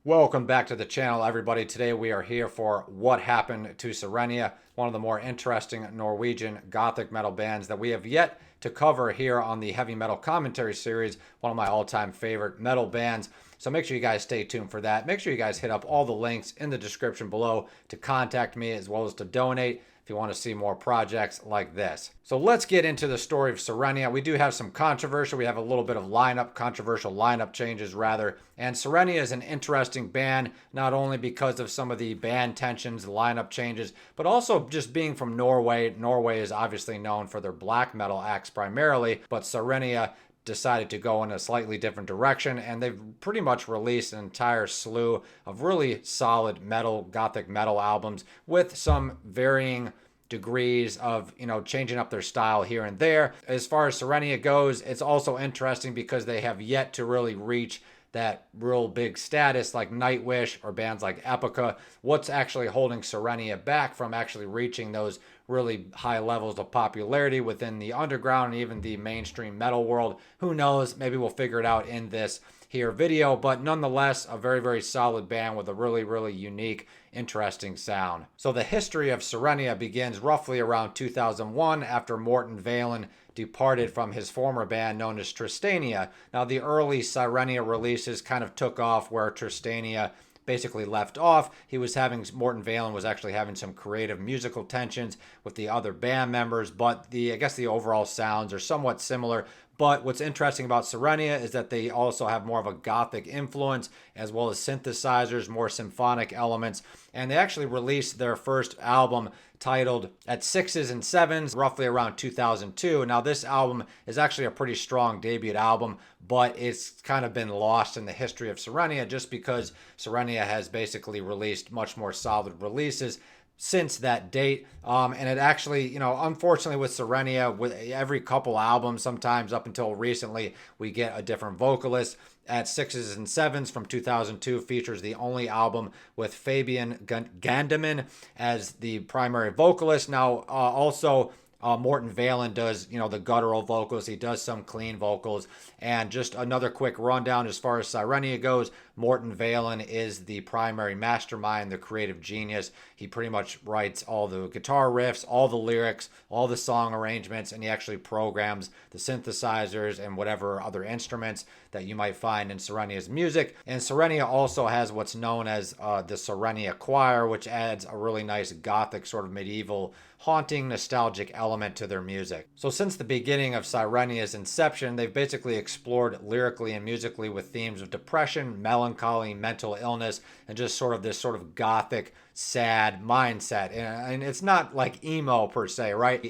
Welcome back to the channel, everybody. Today we are here for What Happened to Sirenia, one of the more interesting Norwegian gothic metal bands that we have yet to cover here on the Heavy Metal Commentary series, one of my all-time favorite metal bands. So make sure you guys stay tuned for that. Make sure you guys hit up all the links in the description below to contact me as well as to donate if you want to see more projects like this. So let's get into the story of Sirenia. We do have some controversy. We have a little bit of controversial lineup changes rather. And Sirenia is an interesting band, not only because of some of the band tensions, the lineup changes, but also just being from Norway. Norway is obviously known for their black metal acts primarily, but Sirenia decided to go in a slightly different direction, and they've pretty much released an entire slew of really solid metal, gothic metal albums with some varying degrees of, changing up their style here and there. As far as Sirenia goes, it's also interesting because they have yet to really reach that real big status like Nightwish or bands like Epica. What's actually holding Sirenia back from actually reaching those really high levels of popularity within the underground and even the mainstream metal world? Who knows? Maybe we'll figure it out in this here video, but nonetheless, a very, very solid band with a really, really unique, interesting sound. So the history of Sirenia begins roughly around 2001 after Morten Veland departed from his former band known as Tristania. Now, the early Sirenia releases kind of took off where Tristania basically left off. Morten Veland was actually having some creative musical tensions with the other band members, but I guess the overall sounds are somewhat similar. But what's interesting about Sirenia is that they also have more of a gothic influence, as well as synthesizers, more symphonic elements. And they actually released their first album titled At Sixes and Sevens, roughly around 2002. Now, this album is actually a pretty strong debut album, but it's kind of been lost in the history of Sirenia just because Sirenia has basically released much more solid releases since that date. And it actually, unfortunately with Sirenia, with every couple albums, sometimes up until recently, we get a different vocalist. At Sixes and Sevens from 2002 features the only album with Fabian Gandeman as the primary vocalist. Now, also, Morten Veland does, the guttural vocals. He does some clean vocals. And just another quick rundown as far as Sirenia goes, Morten Veland is the primary mastermind, the creative genius. He pretty much writes all the guitar riffs, all the lyrics, all the song arrangements, and he actually programs the synthesizers and whatever other instruments that you might find in Sirenia's music. And Sirenia also has what's known as the Sirenia Choir, which adds a really nice gothic sort of medieval haunting, nostalgic element to their music. So since the beginning of Sirenia's inception, they've basically explored lyrically and musically with themes of depression, melancholy, mental illness, and just sort of this sort of gothic, sad mindset. And it's not like emo per se, right?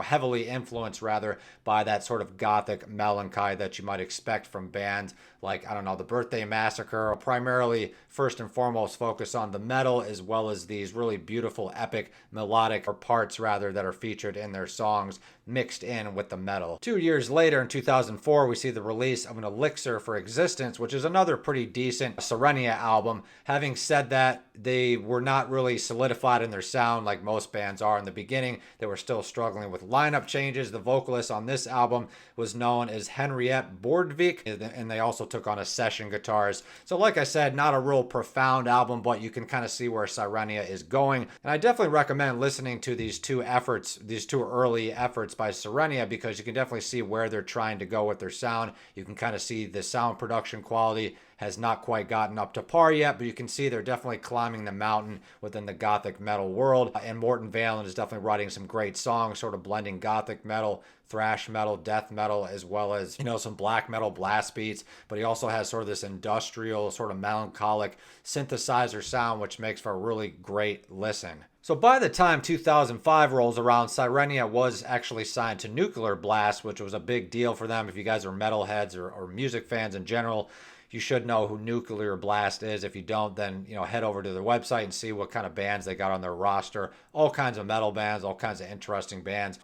Heavily influenced rather by that sort of gothic melancholy that you might expect from bands like, the Birthday Massacre, primarily first and foremost focus on the metal as well as these really beautiful epic melodic parts rather that are featured in their songs mixed in with the metal. 2 years later in 2004, we see the release of an Elixir for Existence, which is another pretty decent Sirenia album. Having said that, they were not really solidified in their sound like most bands are in the beginning. They were still struggling with lineup changes. The vocalist on this album was known as Henriette Bordvik, and they also took on a session guitarist. So like I said, not a real profound album, but you can kind of see where Sirenia is going. And I definitely recommend listening to these two early efforts by Sirenia, because you can definitely see where they're trying to go with their sound. You can kind of see the sound production quality has not quite gotten up to par yet, but you can see they're definitely climbing the mountain within the gothic metal world. And Morten Veland is definitely writing some great songs, sort of blending gothic metal, thrash metal, death metal, as well as, some black metal blast beats. But he also has sort of this industrial, sort of melancholic synthesizer sound, which makes for a really great listen. So by the time 2005 rolls around, Sirenia was actually signed to Nuclear Blast, which was a big deal for them. If you guys are metalheads or music fans in general, you should know who Nuclear Blast is. If you don't, then head over to their website and see what kind of bands they got on their roster. All kinds of metal bands, all kinds of interesting bands.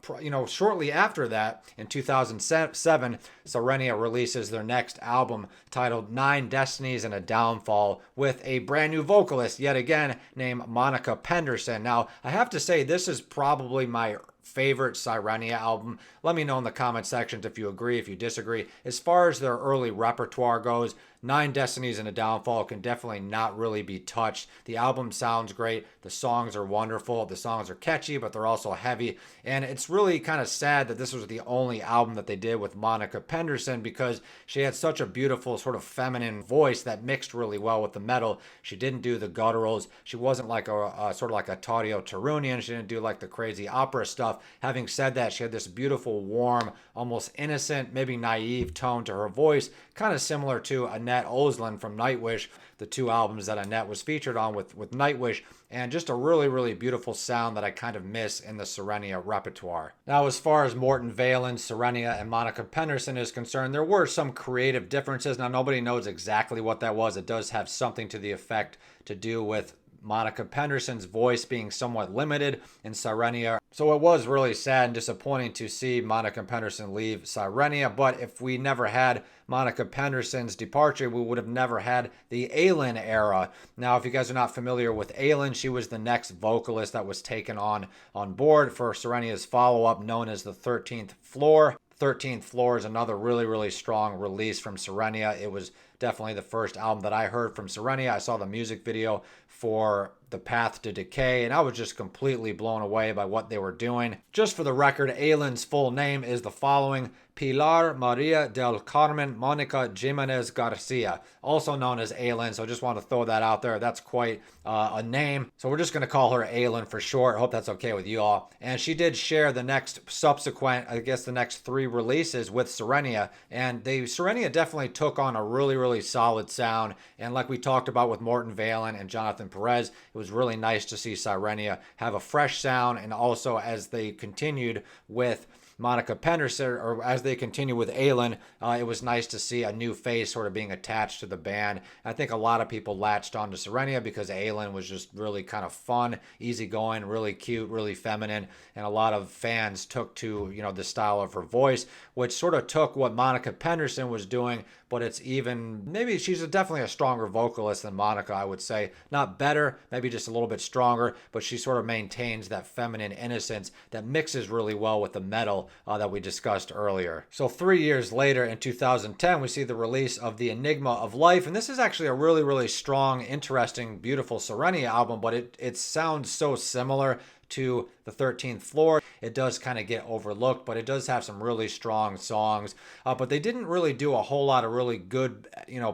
Shortly after that, in 2007, Sirenia releases their next album titled Nine Destinies and a Downfall with a brand new vocalist, yet again, named Monica Penderson. Now, I have to say, this is probably my favorite Sirenia album. Let me know in the comment sections if you agree, if you disagree. As far as their early repertoire goes, Nine Destinies and a Downfall can definitely not really be touched. The album sounds great. The songs are wonderful. The songs are catchy, but they're also heavy. And it's really kind of sad that this was the only album that they did with Monica Penderson, because she had such a beautiful sort of feminine voice that mixed really well with the metal. She didn't do the gutturals. She wasn't like a sort of like a Taudio Tarunian. She didn't do like the crazy opera stuff. Having said that, she had this beautiful, warm, almost innocent, maybe naive tone to her voice, kind of similar to Annette Olsland from Nightwish, the two albums that Annette was featured on with Nightwish, and just a really, really beautiful sound that I kind of miss in the Sirenia repertoire. Now, as far as Morten Veland, Sirenia, and Monica Penderson is concerned, there were some creative differences. Now, nobody knows exactly what that was. It does have something to the effect to do with Monica Penderson's voice being somewhat limited in Sirenia. So it was really sad and disappointing to see Monica Penderson leave Sirenia, but if we never had Monica Penderson's departure, we would have never had the Aylin era. Now, if you guys are not familiar with Aylin, she was the next vocalist that was taken on board for Sirenia's follow-up known as the 13th Floor. 13th Floor is another really, really strong release from Sirenia. It was definitely the first album that I heard from Sirenia. I saw the music video for The Path to Decay, and I was just completely blown away by what they were doing. Just for the record, Aylin's full name is the following: Pilar Maria del Carmen Monica Jimenez Garcia, also known as Aylin. So I just want to throw that out there. That's quite a name. So we're just going to call her Aylin for short. I hope that's okay with you all. And she did share the next subsequent, I guess the next 3 releases with Sirenia. And Sirenia definitely took on a really, really solid sound. And like we talked about with Morten Veland and Jonathan Perez, it was really nice to see Sirenia have a fresh sound. And also as they continued with Monica Penderson, or as they continue with Aylin, it was nice to see a new face sort of being attached to the band. I think a lot of people latched onto Sirenia because Aylin was just really kind of fun, easygoing, really cute, really feminine, and a lot of fans took to, the style of her voice, which sort of took what Monica Penderson was doing, but it's even, maybe she's definitely a stronger vocalist than Monica, I would say. Not better, maybe just a little bit stronger, but she sort of maintains that feminine innocence that mixes really well with the metal that we discussed earlier. So 3 years later, in 2010, we see the release of The Enigma of Life, and this is actually a really, really strong, interesting, beautiful Sirenia album, but it sounds so similar to the 13th Floor. It does kind of get overlooked, but it does have some really strong songs. But they didn't really do a whole lot of really good,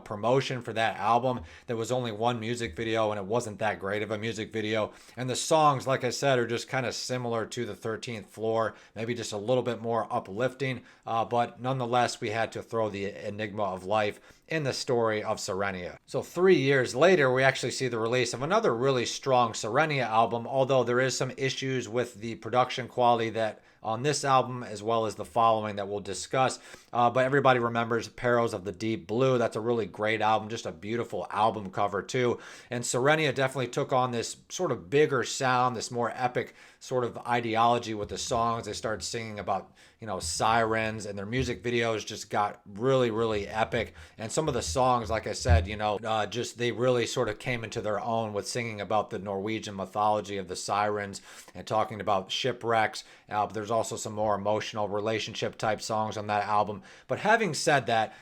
promotion for that album. There was only one music video, and it wasn't that great of a music video. And the songs, like I said, are just kind of similar to the 13th Floor, maybe just a little bit more uplifting. But nonetheless, we had to throw The Enigma of Life in the story of Sirenia. So 3 years later, we actually see the release of another really strong Sirenia album, although there is some issues with the production quality that on this album, as well as the following that we'll discuss. But everybody remembers Perils of the Deep Blue. That's a really great album, just a beautiful album cover too. And Sirenia definitely took on this sort of bigger sound, this more epic sort of ideology with the songs. They started singing about, sirens, and their music videos just got really, really epic. And some of the songs, like I said, just they really sort of came into their own with singing about the Norwegian mythology of the sirens and talking about shipwrecks. There's also some more emotional relationship type songs on that album. But having said that,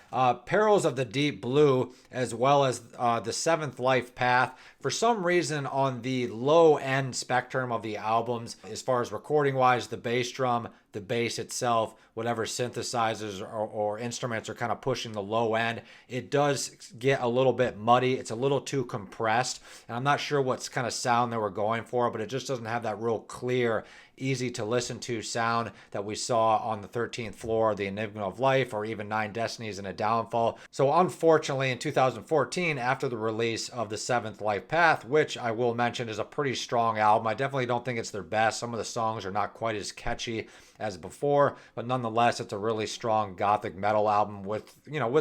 Perils of the Deep Blue, as well as The Seventh Life Path, for some reason on the low end spectrum of the albums, as far as recording wise, the bass drum, the bass itself, whatever synthesizers or instruments are kind of pushing the low end, it does get a little bit muddy. It's a little too compressed, and I'm not sure what kind of sound they were going for, but it just doesn't have that real clear, easy to listen to sound that we saw on the 13th Floor, The Enigma of Life, or even Nine Destinies and a Downfall. So unfortunately, in 2014, after the release of The Seventh Life Path, which I will mention is a pretty strong album, I definitely don't think it's their best. Some of the songs are not quite as catchy as before, but nonetheless, it's a really strong gothic metal album with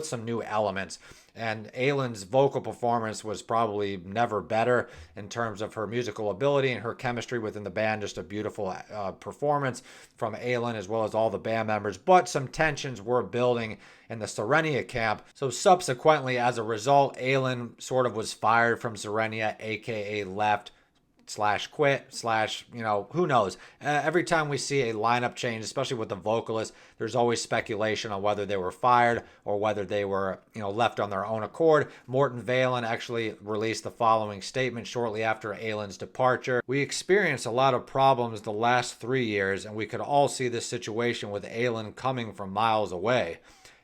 some new elements. And Aylin's vocal performance was probably never better in terms of her musical ability and her chemistry within the band. Just a beautiful performance from Aylin as well as all the band members. But some tensions were building in the Sirenia camp. So subsequently, as a result, Aylin sort of was fired from Sirenia, aka left. slash quit slash, who knows. Every time we see a lineup change, especially with the vocalist, there's always speculation on whether they were fired or whether they were, left on their own accord. Morten Veland actually released the following statement shortly after Aylin's departure. We experienced a lot of problems the last 3 years, and we could all see this situation with Aylin coming from miles away.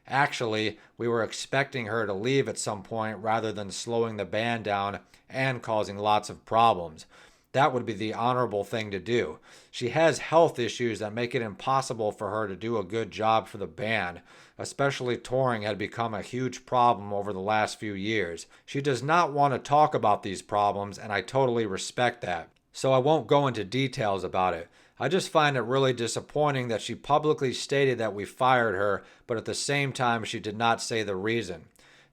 Actually, we were expecting her to leave at some point rather than slowing the band down and causing lots of problems. That would be the honorable thing to do. She has health issues that make it impossible for her to do a good job for the band. Especially touring had become a huge problem over the last few years. She does not want to talk about these problems, and I totally respect that. So I won't go into details about it. I just find it really disappointing that she publicly stated that we fired her, but at the same time she did not say the reason.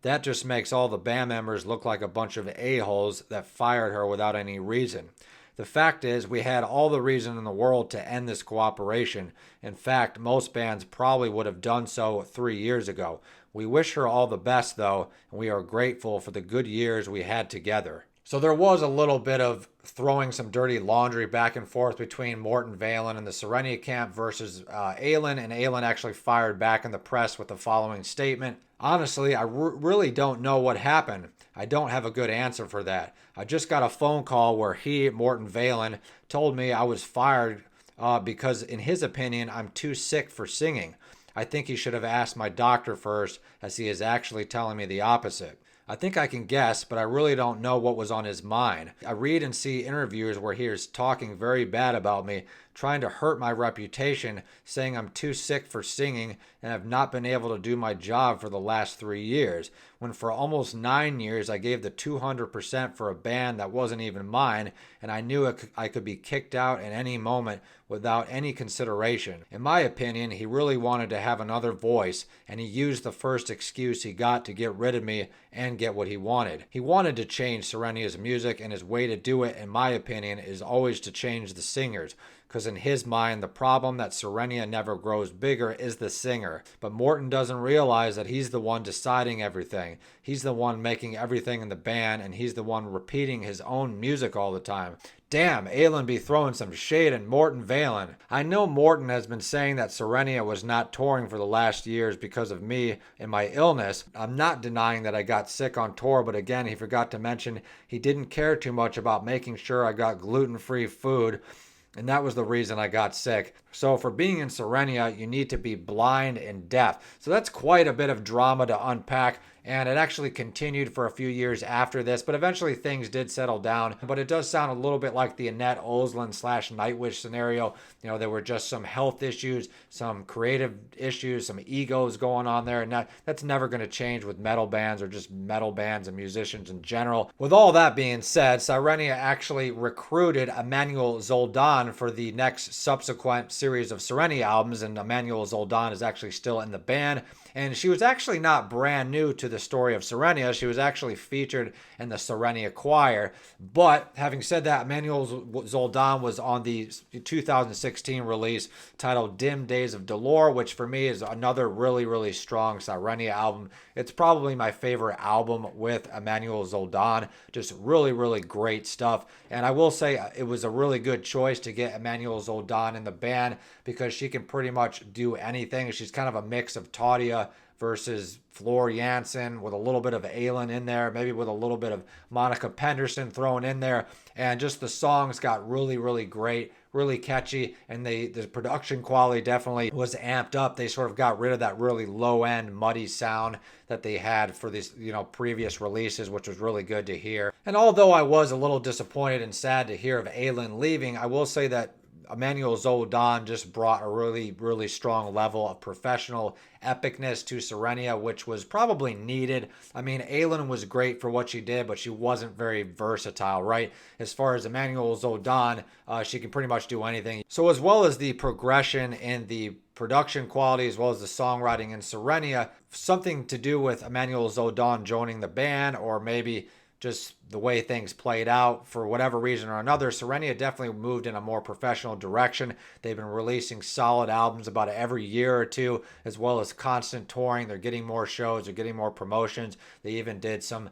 That just makes all the band members look like a bunch of a-holes that fired her without any reason. The fact is, we had all the reason in the world to end this cooperation. In fact, most bands probably would have done so 3 years ago. We wish her all the best, though, and we are grateful for the good years we had together. So there was a little bit of throwing some dirty laundry back and forth between Morten Veland and the Sirenia camp versus Aylin, and Aylin actually fired back in the press with the following statement. Honestly, I really don't know what happened. I don't have a good answer for that. I just got a phone call where Morten Veland, told me I was fired because, in his opinion, I'm too sick for singing. I think he should have asked my doctor first, as he is actually telling me the opposite. I think I can guess, but I really don't know what was on his mind. I read and see interviews where he is talking very bad about me, trying to hurt my reputation, saying I'm too sick for singing and have not been able to do my job for the last 3 years, when for almost 9 years I gave the 200% for a band that wasn't even mine, and I knew I could be kicked out at any moment without any consideration. In my opinion, he really wanted to have another voice, and he used the first excuse he got to get rid of me and get what he wanted. He wanted to change Sirenia's music, and his way to do it, in my opinion, is always to change the singers. Because in his mind, the problem that Sirenia never grows bigger is the singer. But Morten doesn't realize that he's the one deciding everything. He's the one making everything in the band, and he's the one repeating his own music all the time. Damn, Aylin be throwing some shade at Morten Veland. I know Morten has been saying that Sirenia was not touring for the last years because of me and my illness. I'm not denying that I got sick on tour, but again, he forgot to mention he didn't care too much about making sure I got gluten-free food. And that was the reason I got sick. So for being in Sirenia, you need to be blind and deaf. So that's quite a bit of drama to unpack. And it actually continued for a few years after this, but eventually things did settle down. But it does sound a little bit like the Annette Olsland / Nightwish scenario. There were just some health issues, some creative issues, some egos going on there. And that's never going to change with metal bands or just metal bands and musicians in general. With all that being said, Sirenia actually recruited Emmanuel Zoldan for the next subsequent series of Sirenia albums. And Emmanuel Zoldan is actually still in the band. And she was actually not brand new to the story of Sirenia. She was actually featured in the Sirenia choir. But having said that, Emmanuel Zoldan was on the 2016 release titled Dim Days of Dolor, which for me is another really, really strong Sirenia album. It's probably my favorite album with Emmanuel Zoldan. Just really, really great stuff. And I will say it was a really good choice to get Emmanuel Zoldan in the band because she can pretty much do anything. She's kind of a mix of Taudia versus Floor Jansen with a little bit of Aylin in there, maybe with a little bit of Monica Penderson thrown in there. And just the songs got really, really great, really catchy, and the production quality definitely was amped up. They sort of got rid of that really low-end, muddy sound that they had for these, previous releases, which was really good to hear. And although I was a little disappointed and sad to hear of Aylin leaving, I will say that Emmanuel Zoldan just brought a really, really strong level of professional epicness to Sirenia, which was probably needed. I mean, Aylin was great for what she did, but she wasn't very versatile, right? As far as Emmanuel Zoldan, she can pretty much do anything. So as well as the progression and the production quality, as well as the songwriting in Sirenia, something to do with Emmanuel Zoldan joining the band, or maybe just the way things played out, for whatever reason or another, Sirenia definitely moved in a more professional direction. They've been releasing solid albums about every year or two, as well as constant touring. They're getting more shows, they're getting more promotions. They even did some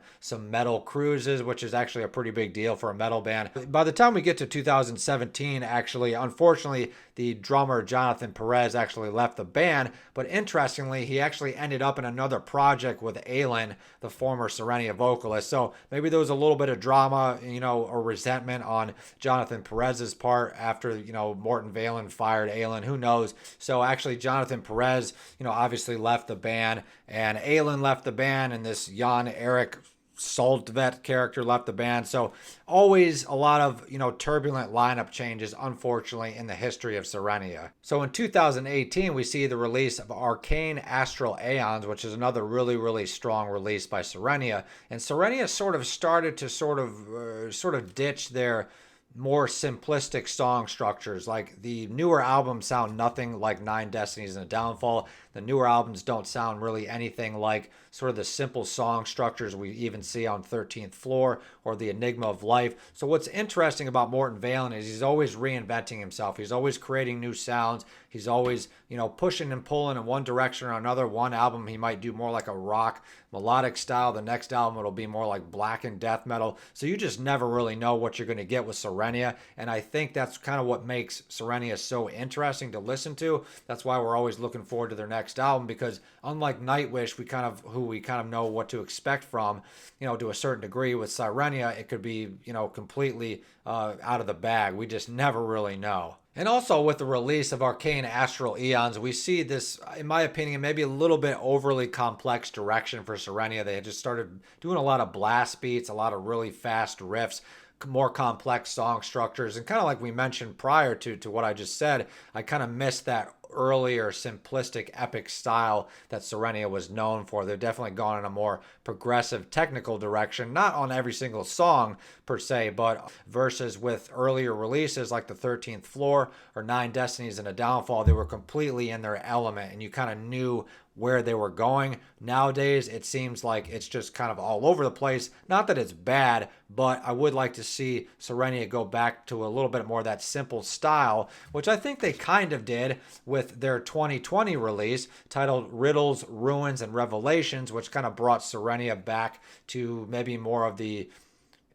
metal cruises, which is actually a pretty big deal for a metal band. By the time we get to 2017, actually, unfortunately, the drummer Jonathan Perez actually left the band, but interestingly, he actually ended up in another project with Aylin, the former Sirenia vocalist. So maybe there was a little bit of drama, or resentment on Jonathan Perez's part after, Morten Veland fired Aylin. Who knows? So actually, Jonathan Perez, obviously left the band, and Aylin left the band, and this Jan Erik Soltvedt character left the band. So always a lot of, turbulent lineup changes, unfortunately, in the history of Sirenia. So in 2018, we see the release of Arcane Astral Aeons, which is another really, really strong release by Sirenia. And Sirenia sort of started to sort of ditch their more simplistic song structures. Like, the newer albums sound nothing like Nine Destinies and a Downfall. The newer albums don't sound really anything like sort of the simple song structures we even see on 13th Floor or The Enigma of Life. So what's interesting about Morten Veland is he's always reinventing himself. He's always creating new sounds. He's always, pushing and pulling in one direction or another. One album he might do more like a rock melodic style. The next album it'll be more like black and death metal. So you just never really know what you're going to get with Sirenia. And I think that's kind of what makes Sirenia so interesting to listen to. That's why we're always looking forward to their next album, because unlike Nightwish, we kind of know what to expect from, to a certain degree. With Sirenia, it could be, completely out of the bag. We just never really know. And also with the release of Arcane Astral Aeons, we see this, in my opinion, maybe a little bit overly complex direction for Sirenia. They had just started doing a lot of blast beats, a lot of really fast riffs, more complex song structures. And kind of like we mentioned prior to what I just said, I kind of missed that earlier simplistic epic style that Sirenia was known for. They've definitely gone in a more progressive technical direction, not on every single song per se, but versus with earlier releases like the 13th Floor or Nine Destinies and a Downfall, they were completely in their element and you kind of knew where they were going. Nowadays, it seems like it's just kind of all over the place. Not that it's bad, but I would like to see Sirenia go back to a little bit more of that simple style, which I think they kind of did with their 2020 release titled Riddles, Ruins, and Revelations, which kind of brought Sirenia back to maybe more of the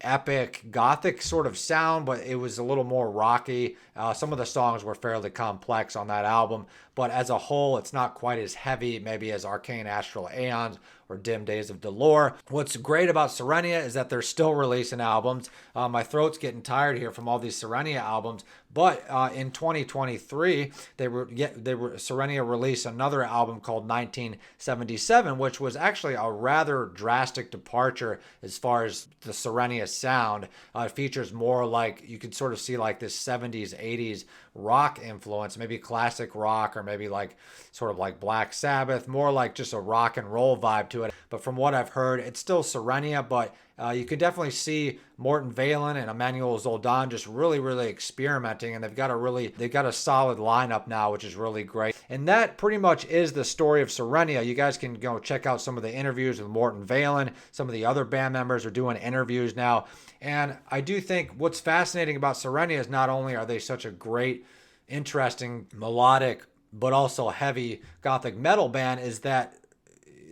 epic gothic sort of sound, but it was a little more rocky. Some of the songs were fairly complex on that album, but as a whole, it's not quite as heavy maybe as Arcane Astral Aeons or Dim Days of Dolor. What's great about Sirenia is that they're still releasing albums. My throat's getting tired here from all these Sirenia albums, but in 2023, Sirenia released another album called 1977, which was actually a rather drastic departure as far as the Sirenia sound. It features more like, you could sort of see like this 70s, 80s rock influence, maybe classic rock, or maybe like sort of like Black Sabbath, more like just a rock and roll vibe to it. But from what I've heard, it's still Sirenia, but you could definitely see Morten Veland and Emmanuel Zoldan just really, really experimenting, and they've got a solid lineup now, which is really great. And that pretty much is the story of Sirenia. You guys can go check out some of the interviews with Morten Veland. Some of the other band members are doing interviews now. And I do think what's fascinating about Sirenia is not only are they such a great, interesting, melodic, but also heavy gothic metal band, is that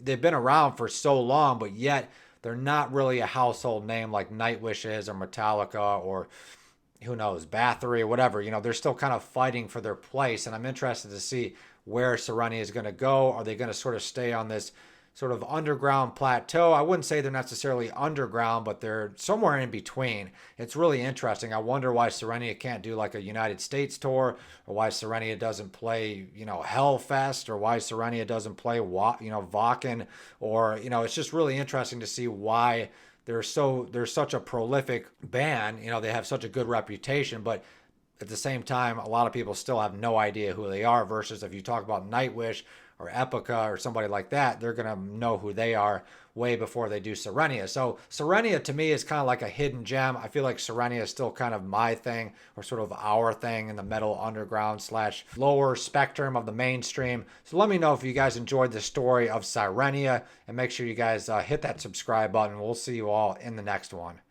they've been around for so long, but yet they're not really a household name like Nightwish is, or Metallica, or who knows, Bathory, or whatever. They're still kind of fighting for their place, and I'm interested to see where Sirenia is going to go. Are they going to sort of stay on this sort of underground plateau? I wouldn't say they're necessarily underground, but they're somewhere in between. It's really interesting. I wonder why Sirenia can't do like a United States tour, or why Sirenia doesn't play, Hellfest, or why Sirenia doesn't play, Wacken, or, it's just really interesting to see why they're such a prolific band. They have such a good reputation, but at the same time, a lot of people still have no idea who they are, versus if you talk about Nightwish or Epica or somebody like that, they're going to know who they are way before they do Sirenia. So Sirenia to me is kind of like a hidden gem. I feel like Sirenia is still kind of my thing, or sort of our thing in the metal underground / lower spectrum of the mainstream. So let me know if you guys enjoyed the story of Sirenia, and make sure you guys hit that subscribe button. We'll see you all in the next one.